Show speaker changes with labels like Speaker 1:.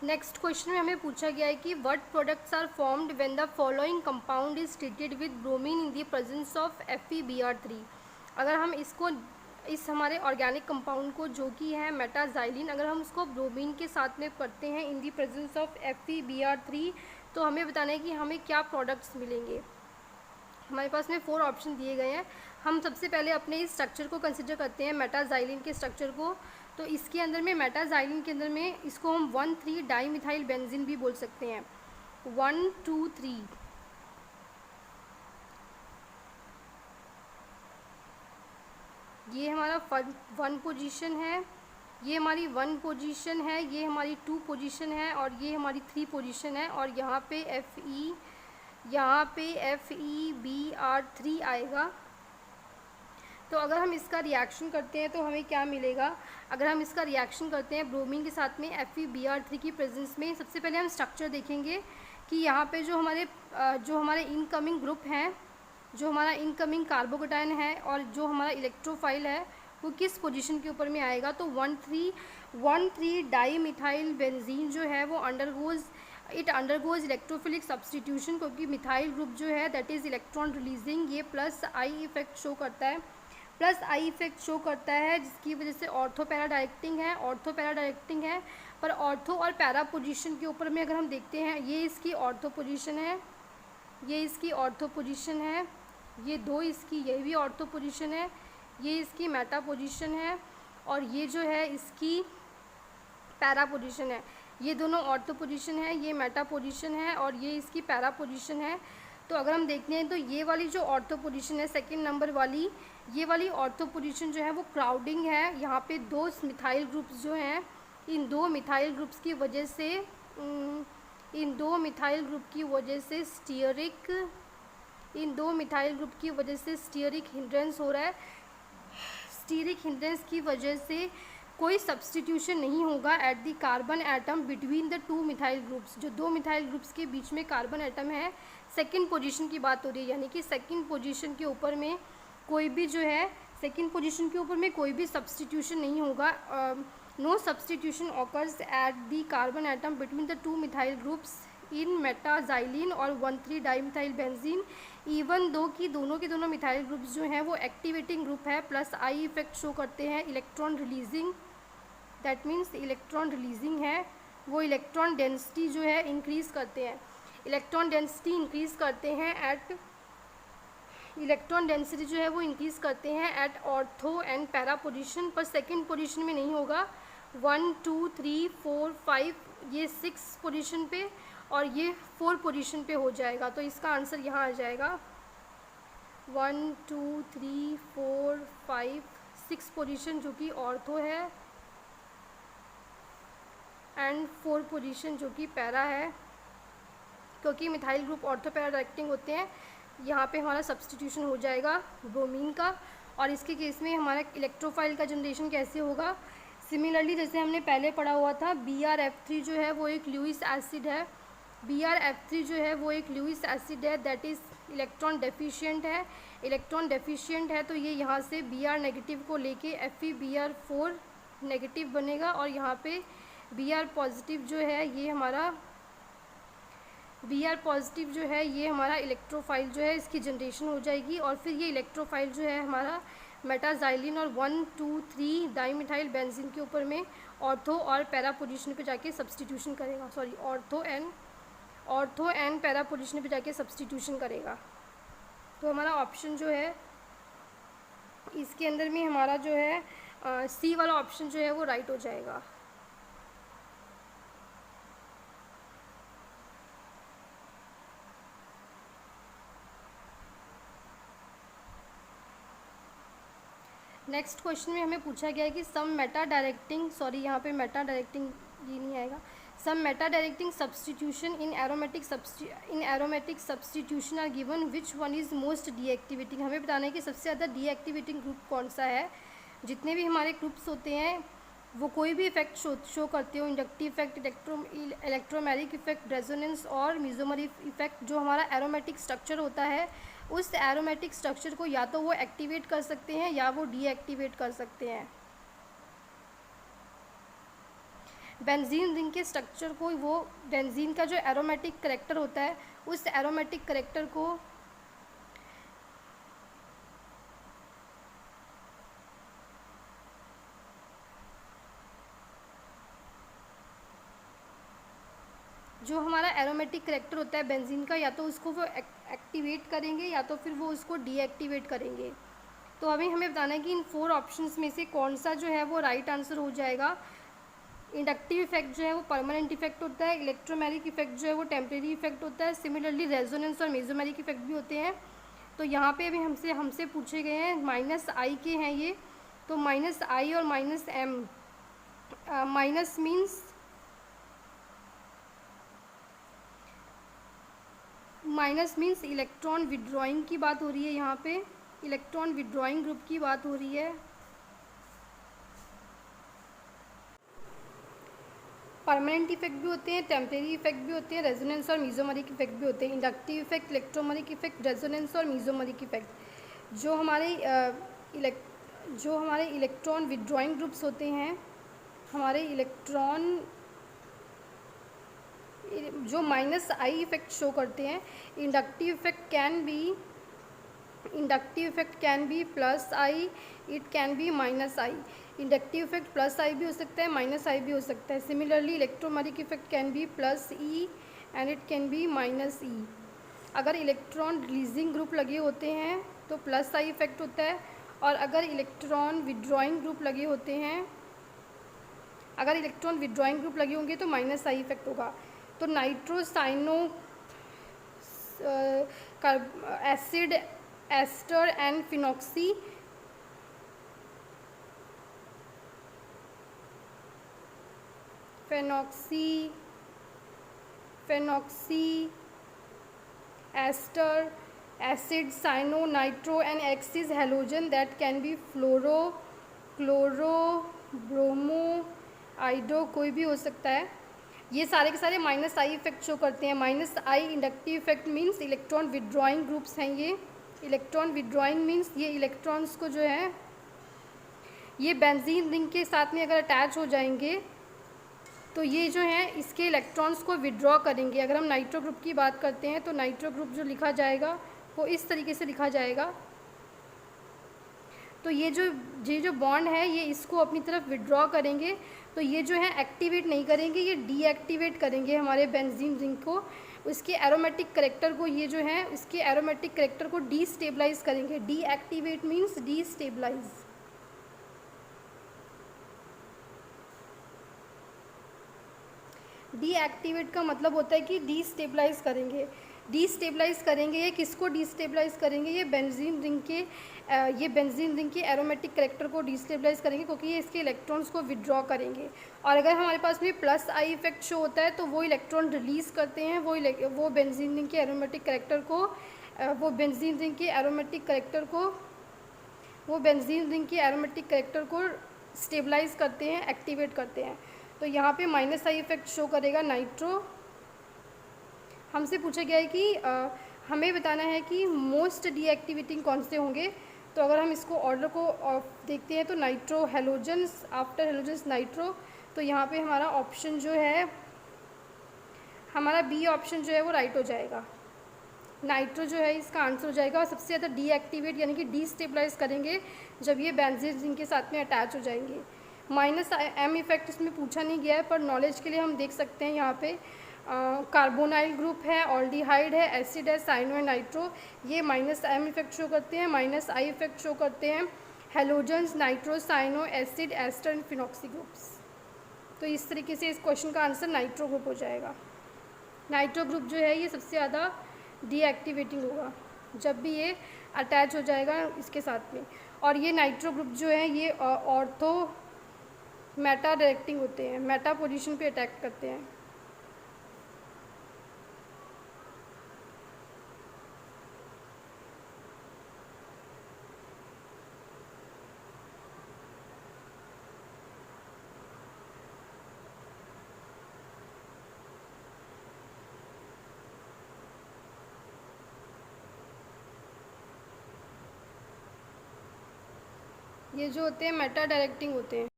Speaker 1: Next question में हमें पूछा गया है कि what products are formed when the following compound is treated with bromine in the presence of FeBr3। अगर हम इसको इस हमारे ऑर्गेनिक कंपाउंड को जो कि है मेटाजाइलिन, अगर हम उसको ब्रोमीन के साथ में करते हैं इन द प्रेजेंस ऑफ FeBr3, तो हमें बताना है कि हमें क्या प्रोडक्ट्स मिलेंगे। हमारे पास में 4 ऑप्शन दिए गए हैं। हम सबसे पहले अपने इस स्ट्रक्चर को कंसिडर करते हैं, मेटाजाइलिन के स्ट्रक्चर को। तो इसके अंदर में मेटाजाइलिन के अंदर में इसको हम 1,3 डाईमिथाइल बेंजीन भी बोल सकते हैं। 1 2 3 ये हमारा 1 पोजीशन है, ये हमारी 1 पोजीशन है, ये हमारी 2 पोजीशन है और ये हमारी 3 पोजीशन है। और यहाँ पे FeBr3 आएगा। तो अगर हम इसका रिएक्शन करते हैं तो हमें क्या मिलेगा। अगर हम इसका रिएक्शन करते हैं ब्रोमीन के साथ में FeBr3 की प्रेजेंस में, सबसे पहले हम स्ट्रक्चर देखेंगे कि यहाँ पे जो हमारे इनकमिंग ग्रुप हैं, जो हमारा इनकमिंग कार्बोकेटायन है और जो हमारा इलेक्ट्रोफाइल है वो किस पोजीशन के ऊपर में आएगा। तो 1,3 डाईमिथाइल बेंजीन जो है वो अंडरगोज इलेक्ट्रोफिलिक सब्सटीट्यूशन, क्योंकि मिथाइल ग्रुप जो है दैट इज़ इलेक्ट्रॉन रिलीजिंग। ये प्लस आई इफेक्ट शो करता है, जिसकी वजह से ऑर्थो पैरा डायरेक्टिंग है। पर ऑर्थो और पैरा पोजीशन के ऊपर में अगर हम देखते हैं, ये इसकी ऑर्थो पोजीशन है, ये दो इसकी ये भी ऑर्थो पोजीशन है, ये इसकी मेटा पोजीशन है और ये जो है इसकी पैरा पोजीशन है। ये दोनों ऑर्थो पोजीशन है, ये मेटा पोजीशन है और ये इसकी पैरा पोजीशन है। तो अगर हम देखते हैं तो ये वाली जो ऑर्थो पोजीशन है सेकंड नंबर वाली, ये वाली ऑर्थो पोजीशन जो है वो क्राउडिंग है। यहाँ पे 2 मिथाइल ग्रुप्स जो हैं, इन 2 मिथाइल ग्रुप्स की वजह से स्टीयरिक हिंड्रेंस हो रहा है। स्टीयरिक हिंड्रेंस की वजह से कोई सब्सटीट्यूशन नहीं होगा eight the carbon atom between the 2 methyl groups. जो 2 मिथाइल ग्रुप्स के बीच में कार्बन एटम है, सेकंड पोजीशन की बात हो रही है, यानी कि सेकंड पोजीशन के ऊपर में कोई भी सब्सटीट्यूशन नहीं होगा। No substitution occurs at the carbon atom between the 2 methyl groups in metaxylene और 1,3 डाईमिथाइल बेंजीन, इवन दो कि दोनों के दोनों मिथाइल ग्रुप्स जो हैं वो एक्टिवेटिंग ग्रुप है, प्लस आई इफेक्ट शो करते हैं, electron releasing, that means electron releasing है। वो इलेक्ट्रॉन डेंसिटी जो है इंक्रीज़ करते हैं, at ortho and para position, पर सेकंड पोजीशन में नहीं होगा। 1 2 3 4 5 ये 6 पोजीशन पे और ये 4 पोजीशन पे हो जाएगा। तो इसका आंसर यहाँ आ जाएगा 1 2 3 4 5 6 पोजीशन जो कि ऑर्थो है एंड 4 पोजीशन जो कि पैरा है, क्योंकि methyl group ortho para directing होते हैं। यहाँ पे हमारा सब्सटीट्यूशन हो जाएगा ब्रोमीन का। और इसके केस में हमारा इलेक्ट्रोफाइल का जनरेशन कैसे होगा, सिमिलरली जैसे हमने पहले पढ़ा हुआ था, BrF3 जो है वो एक लुईस एसिड है, दैट इज़ इलेक्ट्रॉन डेफिशिएंट है। तो ये यहाँ से Br नेगेटिव को लेके FeBr4 नेगेटिव बनेगा और यहाँ पे Br पॉजिटिव जो है ये हमारा इलेक्ट्रोफाइल जो है इसकी जनरेशन हो जाएगी। और फिर ये इलेक्ट्रोफाइल जो है हमारा मेटाजाइलिन और 1 2 3 डाईमिथाइल बेंजीन के ऊपर में ऑर्थो और पैरा पोजीशन पे जाके सब्सटीट्यूशन करेगा, ऑर्थो एंड पैरा पोजीशन पे जाके सब्सटीट्यूशन करेगा। तो हमारा ऑप्शन जो है इसके अंदर में हमारा जो है सी वाला ऑप्शन जो है वो राइट हो जाएगा। नेक्स्ट क्वेश्चन में हमें पूछा गया है कि some meta directing substitution in aromatic substitution are given, which one is most deactivating. हमें बताना है कि सबसे ज़्यादा डीएक्टिवेटिंग ग्रुप कौन सा है। जितने भी हमारे ग्रुप्स होते हैं वो कोई भी इफेक्ट शो करते हो, inductive effect, electromagnetic effect, resonance और मिजोमर इफेक्ट, जो हमारा एरोमेटिक स्ट्रक्चर होता है उस एरोमेटिक स्ट्रक्चर को या तो वो एक्टिवेट कर सकते हैं या वो डीएक्टिवेट कर सकते हैं। बेंजीन रिंग के स्ट्रक्चर को, वो बेंजीन का जो एरोमेटिक करेक्टर होता है उस एरोमेटिक करेक्टर को जो हमारा एरोमेटिक करेक्टर होता है बेंजीन का, या तो उसको वो एक्टिवेट करेंगे या तो फिर वो उसको डीएक्टिवेट करेंगे। तो हमें बताना है कि इन 4 ऑप्शंस में से कौन सा जो है वो राइट आंसर हो जाएगा। इंडक्टिव इफेक्ट जो है वो परमानेंट इफेक्ट होता है, इलेक्ट्रोमैग्नेटिक इफेक्ट जो है वो टेम्परेरी इफेक्ट होता है, सिमिलरली रेजोनेंस और मेसोमेरिक इफेक्ट भी होते हैं। तो यहाँ पे अभी हमसे पूछे गए हैं -i के हैं ये, तो -i और -m, minus means electron withdrawing की बात हो रही है, यहाँ पे इलेक्ट्रॉन विड्रॉइंग ग्रुप की बात हो रही है। परमानेंट इफेक्ट भी होते हैं, टेम्परेरी इफेक्ट भी होते हैं, रेजोनेंस और मीजोमेरिक इफेक्ट भी होते हैं। Inductive effect, electromeric effect, resonance और मीजोमेरिक इफेक्ट। जो हमारे इलेक्ट्रॉन विड्रॉइंग ग्रुप्स होते हैं, हमारे इलेक्ट्रॉन जो -i इफेक्ट शो करते हैं, inductive effect can be +i, it can be -i। Inductive effect +i भी हो सकता है, -i भी हो सकता है। Similarly electromagnetic effect can be +e and it can be -e। अगर इलेक्ट्रॉन रिलीजिंग ग्रुप लगे होते हैं तो +i इफेक्ट होता है, और अगर इलेक्ट्रॉन विड्रॉइंग ग्रुप लगे होते हैं, अगर इलेक्ट्रॉन विड्रॉइंग ग्रुप लगे होंगे तो -i इफेक्ट होगा। तो nitro cyano acid, ester and phenoxy ester, acid, cyano, nitro and X is halogen that can be fluoro, chloro, bromo, आइडो, कोई भी हो सकता है। ये सारे के सारे -i इफेक्ट शो करते हैं। -i inductive effect means electron withdrawing groups हैं। ये इलेक्ट्रॉन विड्रॉइंग मीन्स ये इलेक्ट्रॉन्स को जो है ये बेंजीन रिंग के साथ में अगर अटैच हो जाएंगे तो ये जो है इसके इलेक्ट्रॉन्स को विड्रॉ करेंगे। अगर हम नाइट्रो ग्रुप की बात करते हैं तो नाइट्रो ग्रुप जो लिखा जाएगा वो इस तरीके से लिखा जाएगा। तो ये जो बॉन्ड है ये इसको अपनी तरफ विड्रॉ करेंगे, तो ये जो है एक्टिवेट नहीं करेंगे, ये डीएक्टिवेट करेंगे हमारे बेंजीन रिंग को। उसके एरोमेटिक करेक्टर को ये जो है इसके एरोमेटिक करेक्टर को डीस्टेबलाइज करेंगे। Deactivate means destabilise. डीएक्टिवेट का मतलब होता है कि डीस्टेबलाइज करेंगे। डीस्टेबलाइज करेंगे, ये किसको डीस्टेबलाइज करेंगे? ये बेंजीन रिंग के एरोमेटिक करेक्टर को डीस्टेबलाइज करेंगे, क्योंकि ये इसके इलेक्ट्रॉन्स को विड्रॉ करेंगे। और अगर हमारे पास में +i इफेक्ट शो होता है तो वो इलेक्ट्रॉन रिलीज़ करते हैं, वो बेंजीन रिंग के एरोमेटिक करेक्टर को स्टेबलाइज करते हैं, एक्टिवेट करते हैं। तो यहाँ पे -i इफेक्ट शो करेगा नाइट्रो। हमसे पूछा गया है कि हमें बताना है कि मोस्ट डीएक्टिवेटिंग कौन से होंगे। तो अगर हम इसको ऑर्डर को देखते हैं तो nitro, halogens, after halogens nitro. तो यहाँ पे हमारा ऑप्शन जो है, हमारा बी ऑप्शन जो है वो राइट हो जाएगा। नाइट्रो जो है इसका आंसर हो जाएगा। और सबसे ज़्यादा डीएक्टिवेट यानी कि डीस्टेबलाइज करेंगे जब ये बेंजीन रिंग के साथ में अटैच हो जाएंगे। -m इफेक्ट इसमें पूछा नहीं गया है, पर नॉलेज के लिए हम देख सकते हैं। यहाँ पे कार्बोनाइल ग्रुप है, ऑल्डिहाइड है, एसिड है, साइनो है, नाइट्रो, ये -m इफेक्ट शो करते हैं। -i इफेक्ट शो करते हैं halogens, nitro, cyano, acid, ester and phenoxy groups. तो इस तरीके से इस क्वेश्चन का आंसर नाइट्रो ग्रुप हो जाएगा। नाइट्रो ग्रुप जो है ये सबसे ज़्यादा डीएक्टिवेटिंग होगा जब भी ये अटैच हो जाएगा इसके साथ में। और ये नाइट्रो ग्रुप जो है ये ऑर्थो मेटा डायरेक्टिंग होते हैं, मेटा पोजीशन पे अटैक करते हैं। ये जो होते हैं मेटा डायरेक्टिंग होते हैं।